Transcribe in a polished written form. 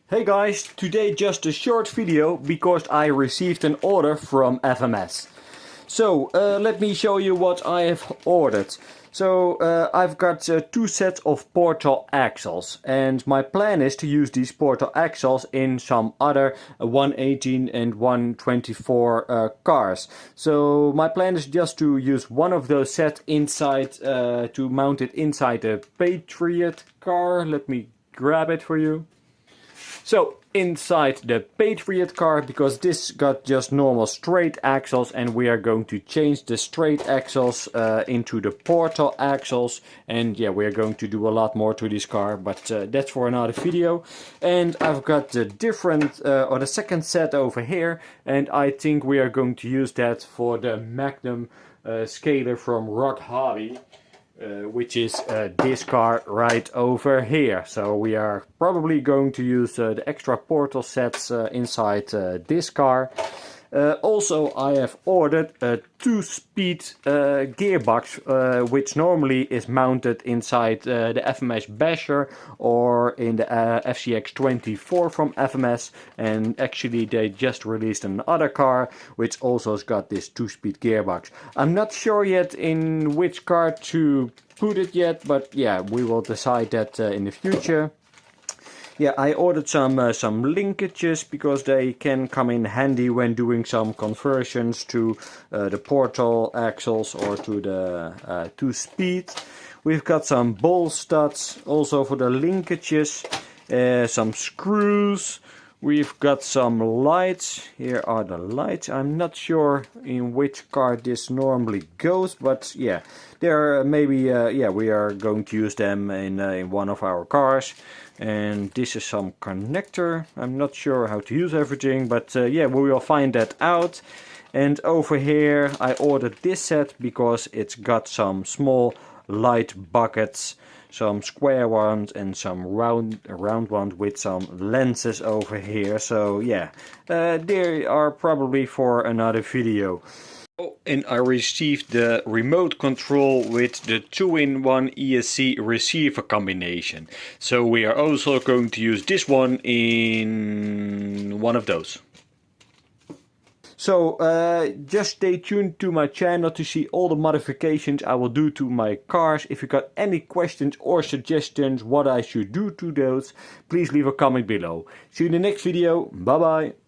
Hey guys, today just a short video because I received an order from FMS. So let me show you what I have ordered. So I've got two sets of portal axles, and my plan is to use these portal axles in some other 118 and 124 cars. So my plan is just to use one of those sets inside, to mount it inside a Patriot car. Let me grab it for you. So inside the Patriot car, because this got just normal straight axles, and we are going to change the straight axles into the portal axles, and yeah, we are going to do a lot more to this car, but that's for another video. And I've got the different or the second set over here, and I think we are going to use that for the Magnum scaler from RocHobby. Which is this car right over here. So we are probably going to use the extra portal sets inside this car. Also, I have ordered a 2-speed gearbox, which normally is mounted inside the FMS Basher or in the FCX24 from FMS, and actually they just released another car which also has got this 2-speed gearbox. I'm not sure yet in which car to put it yet, but yeah, we will decide that in the future. Yeah, I ordered some linkages because they can come in handy when doing some conversions to the portal axles or to the 2-speed. We've got some ball studs also for the linkages, some screws. We've got some lights. Here are the lights. I'm not sure in which car this normally goes, but yeah, there maybe yeah, we are going to use them in one of our cars. And this is some connector. I'm not sure how to use everything, but yeah, we will find that out. And over here I ordered this set because it's got some small light buckets, some square ones and some round ones with some lenses over here. So yeah, they are probably for another video. Oh, and I received the remote control with the 2-in-1 ESC receiver combination. So we are also going to use this one in one of those. So just stay tuned to my channel to see all the modifications I will do to my cars. If you got any questions or suggestions what I should do to those, please leave a comment below. See you in the next video. Bye bye.